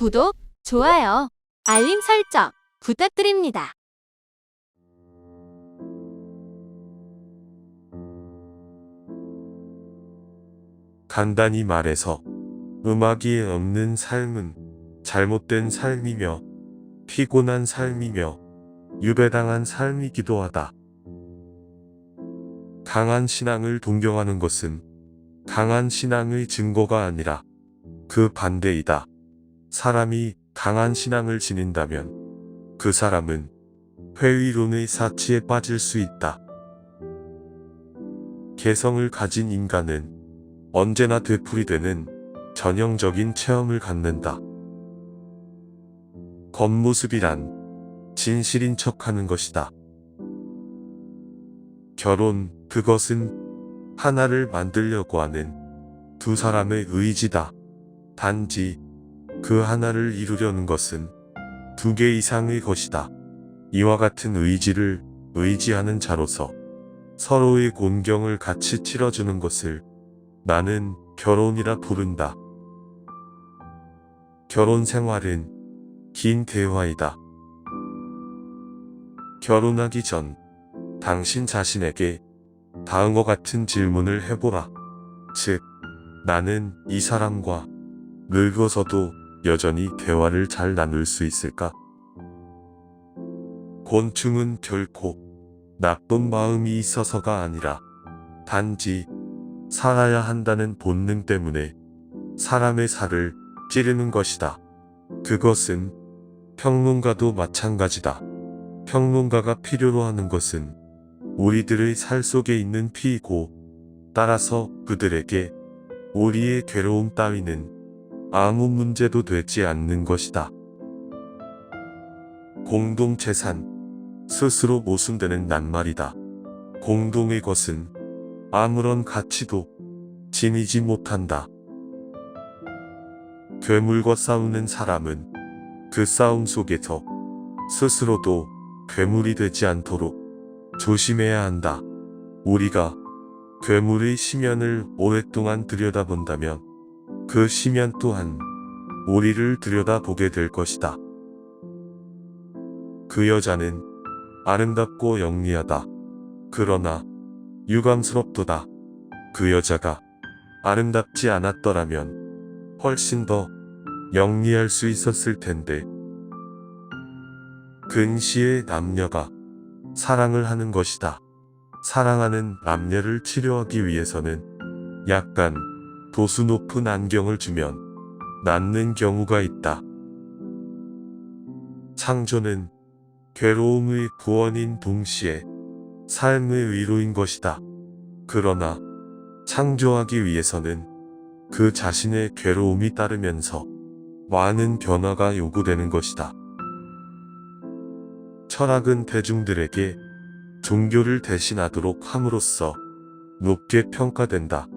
구독, 좋아요, 알림 설정 부탁드립니다. 간단히 말해서 음악이 없는 삶은 잘못된 삶이며 피곤한 삶이며 유배당한 삶이기도 하다. 강한 신앙을 동경하는 것은 강한 신앙의 증거가 아니라 그 반대이다. 사람이 강한 신앙을 지닌다면 그 사람은 회의론의 사치에 빠질 수 있다. 개성을 가진 인간은 언제나 되풀이되는 전형적인 체험을 갖는다. 겉모습이란 진실인 척하는 것이다. 결혼, 그것은 하나를 만들려고 하는 두 사람의 의지다. 단지 그 하나를 이루려는 것은 두 개 이상의 것이다. 이와 같은 의지를 의지하는 자로서 서로의 곤경을 같이 치러주는 것을 나는 결혼이라 부른다. 결혼 생활은 긴 대화이다. 결혼하기 전 당신 자신에게 다음과 같은 질문을 해보라. 즉, 나는 이 사람과 늙어서도 여전히 대화를 잘 나눌 수 있을까? 곤충은 결코 나쁜 마음이 있어서가 아니라 단지 살아야 한다는 본능 때문에 사람의 살을 찌르는 것이다. 그것은 평론가도 마찬가지다. 평론가가 필요로 하는 것은 우리들의 살 속에 있는 피이고, 따라서 그들에게 우리의 괴로움 따위는 아무 문제도 되지 않는 것이다. 공동재산, 스스로 모순되는 낱말이다. 공동의 것은 아무런 가치도 지니지 못한다. 괴물과 싸우는 사람은 그 싸움 속에서 스스로도 괴물이 되지 않도록 조심해야 한다. 우리가 괴물의 심연을 오랫동안 들여다본다면 그 심연 또한 우리를 들여다보게 될 것이다. 그 여자는 아름답고 영리하다. 그러나 유감스럽도다. 그 여자가 아름답지 않았더라면 훨씬 더 영리할 수 있었을 텐데. 근시의 남녀가 사랑을 하는 것이다. 사랑하는 남녀를 치료하기 위해서는 약간 도수 높은 안경을 주면 낫는 경우가 있다. 창조는 괴로움의 구원인 동시에 삶의 위로인 것이다. 그러나 창조하기 위해서는 그 자신의 괴로움이 따르면서 많은 변화가 요구되는 것이다. 철학은 대중들에게 종교를 대신하도록 함으로써 높게 평가된다.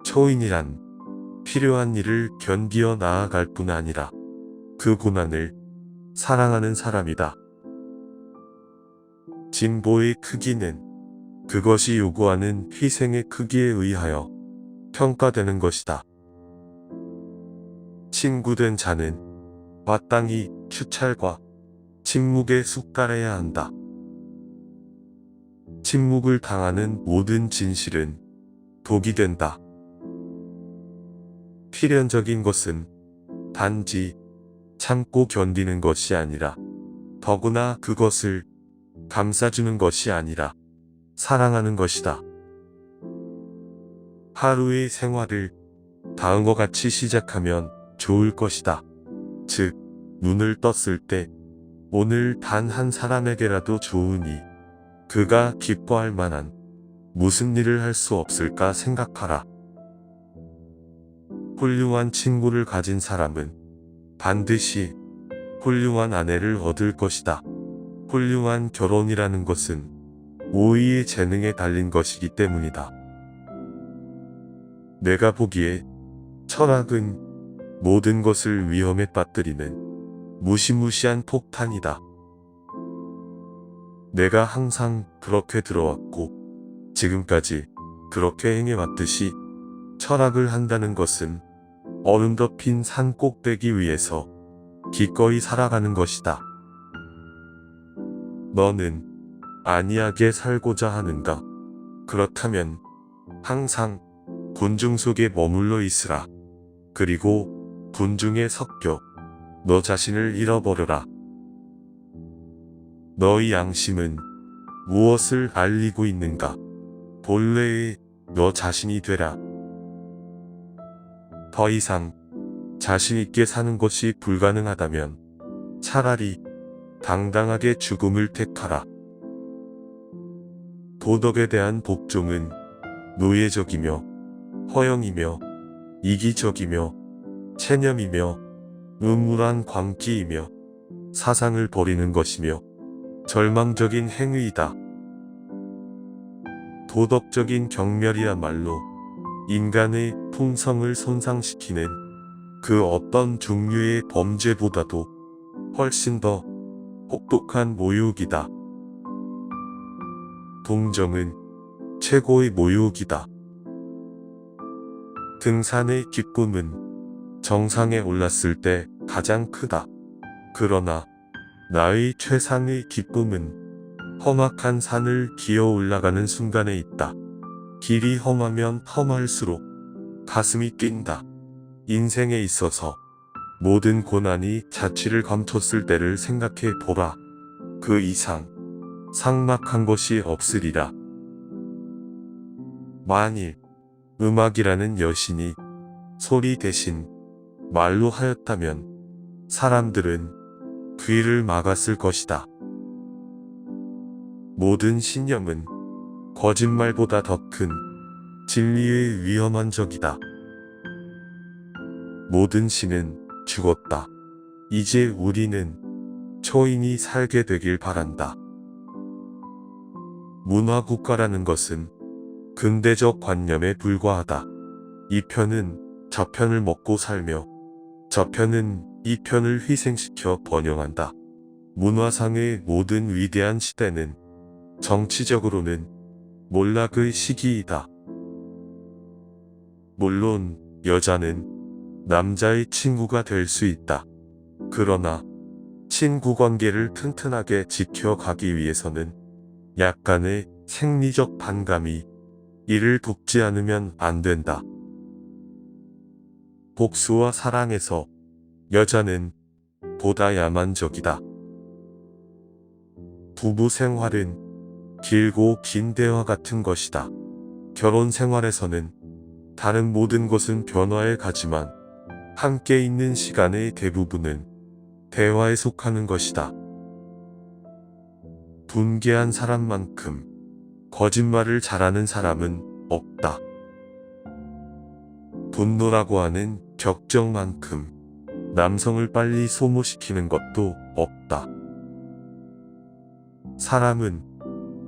초인이란 필요한 일을 견디어 나아갈 뿐 아니라 그 고난을 사랑하는 사람이다. 진보의 크기는 그것이 요구하는 희생의 크기에 의하여 평가되는 것이다. 친구된 자는 마땅히 추찰과 침묵에 숙달해야 한다. 침묵을 당하는 모든 진실은 독이 된다. 필연적인 것은 단지 참고 견디는 것이 아니라, 더구나 그것을 감싸주는 것이 아니라 사랑하는 것이다. 하루의 생활을 다음과 같이 시작하면 좋을 것이다. 즉, 눈을 떴을 때 오늘 단 한 사람에게라도 좋으니 그가 기뻐할 만한 무슨 일을 할 수 없을까 생각하라. 훌륭한 친구를 가진 사람은 반드시 훌륭한 아내를 얻을 것이다. 훌륭한 결혼이라는 것은 오이의 재능에 달린 것이기 때문이다. 내가 보기에 철학은 모든 것을 위험에 빠뜨리는 무시무시한 폭탄이다. 내가 항상 그렇게 들어왔고 지금까지 그렇게 행해왔듯이 철학을 한다는 것은 얼음 덮인 산 꼭대기 위에서 기꺼이 살아가는 것이다. 너는 안이하게 살고자 하는가? 그렇다면 항상 군중 속에 머물러 있으라. 그리고 군중에 섞여 너 자신을 잃어버려라. 너의 양심은 무엇을 알리고 있는가? 본래의 너 자신이 되라. 더 이상 자신 있게 사는 것이 불가능하다면 차라리 당당하게 죽음을 택하라. 도덕에 대한 복종은 노예적이며 허영이며 이기적이며 체념이며 음울한 광기이며 사상을 버리는 것이며 절망적인 행위이다. 도덕적인 경멸이야말로 인간의 품성을 손상시키는 그 어떤 종류의 범죄보다도 훨씬 더 혹독한 모욕이다. 동정은 최고의 모욕이다. 등산의 기쁨은 정상에 올랐을 때 가장 크다. 그러나 나의 최상의 기쁨은 험악한 산을 기어 올라가는 순간에 있다. 길이 험하면 험할수록 가슴이 뛴다. 인생에 있어서 모든 고난이 자취를 감췄을 때를 생각해 보라. 그 이상 삭막한 것이 없으리라. 만일 음악이라는 여신이 소리 대신 말로 하였다면 사람들은 귀를 막았을 것이다. 모든 신념은 거짓말보다 더 큰 진리의 위험한 적이다. 모든 신은 죽었다. 이제 우리는 초인이 살게 되길 바란다. 문화국가라는 것은 근대적 관념에 불과하다. 이 편은 저 편을 먹고 살며 저 편은 이 편을 희생시켜 번영한다. 문화상의 모든 위대한 시대는 정치적으로는 몰락의 시기이다. 물론 여자는 남자의 친구가 될 수 있다. 그러나 친구 관계를 튼튼하게 지켜가기 위해서는 약간의 생리적 반감이 이를 돕지 않으면 안 된다. 복수와 사랑에서 여자는 보다 야만적이다. 부부 생활은 길고 긴 대화 같은 것이다. 결혼 생활에서는 다른 모든 것은 변화에 가지만 함께 있는 시간의 대부분은 대화에 속하는 것이다. 분개한 사람만큼 거짓말을 잘하는 사람은 없다. 분노라고 하는 격정만큼 남성을 빨리 소모시키는 것도 없다. 사람은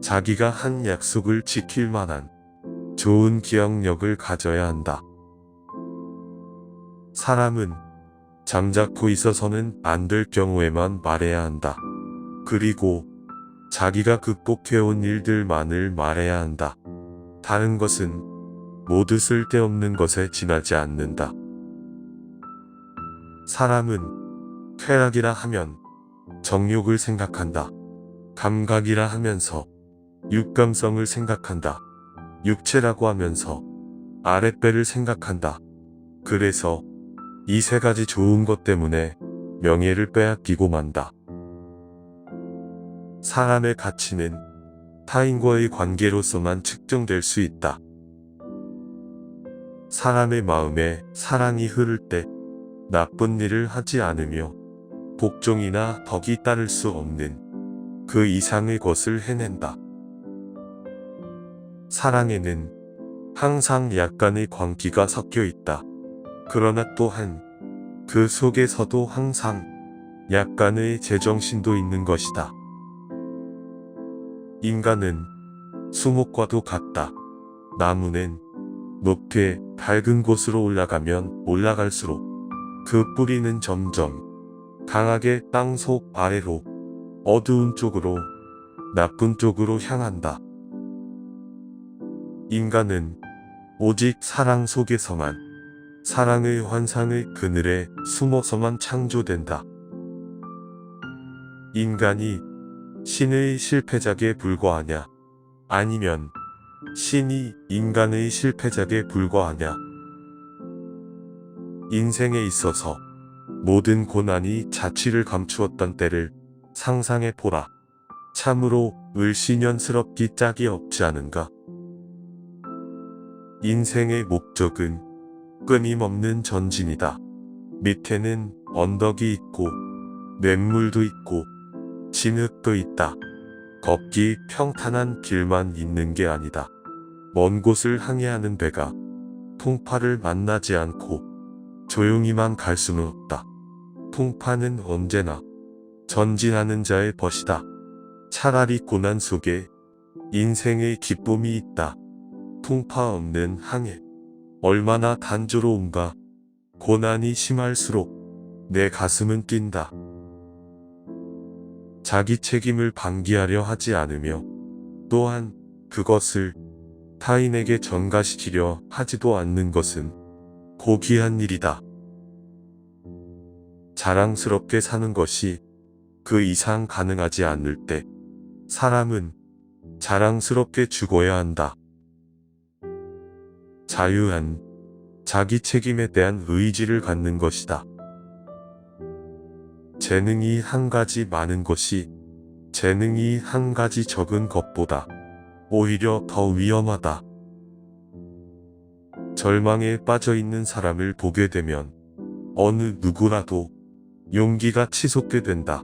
자기가 한 약속을 지킬 만한 좋은 기억력을 가져야 한다. 사람은 잠자코 있어서는 안 될 경우에만 말해야 한다. 그리고 자기가 극복해온 일들만을 말해야 한다. 다른 것은 모두 쓸데없는 것에 지나지 않는다. 사람은 쾌락이라 하면 정욕을 생각한다. 감각이라 하면서 육감성을 생각한다. 육체라고 하면서 아랫배를 생각한다. 그래서 이 세 가지 좋은 것 때문에 명예를 빼앗기고 만다. 사람의 가치는 타인과의 관계로서만 측정될 수 있다. 사람의 마음에 사랑이 흐를 때 나쁜 일을 하지 않으며 복종이나 덕이 따를 수 없는 그 이상의 것을 해낸다. 사랑에는 항상 약간의 광기가 섞여 있다. 그러나 또한 그 속에서도 항상 약간의 제정신도 있는 것이다. 인간은 수목과도 같다. 나무는 높게 밝은 곳으로 올라가면 올라갈수록 그 뿌리는 점점 강하게 땅속 아래로 어두운 쪽으로 나쁜 쪽으로 향한다. 인간은 오직 사랑 속에서만 사랑의 환상의 그늘에 숨어서만 창조된다. 인간이 신의 실패작에 불과하냐? 아니면 신이 인간의 실패작에 불과하냐? 인생에 있어서 모든 고난이 자취를 감추었던 때를 상상해 보라. 참으로 을씨년스럽기 짝이 없지 않은가? 인생의 목적은 끊임없는 전진이다. 밑에는 언덕이 있고 냇물도 있고 진흙도 있다. 걷기 평탄한 길만 있는 게 아니다. 먼 곳을 항해하는 배가 통파를 만나지 않고 조용히만 갈 수는 없다. 통파는 언제나 전진하는 자의 벗이다. 차라리 고난 속에 인생의 기쁨이 있다. 통파 없는 항해. 얼마나 단조로운가. 고난이 심할수록 내 가슴은 뛴다. 자기 책임을 방기하려 하지 않으며 또한 그것을 타인에게 전가시키려 하지도 않는 것은 고귀한 일이다. 자랑스럽게 사는 것이 그 이상 가능하지 않을 때 사람은 자랑스럽게 죽어야 한다. 자유한 자기 책임에 대한 의지를 갖는 것이다. 재능이 한 가지 많은 것이 재능이 한 가지 적은 것보다 오히려 더 위험하다. 절망에 빠져 있는 사람을 보게 되면 어느 누구라도 용기가 치솟게 된다.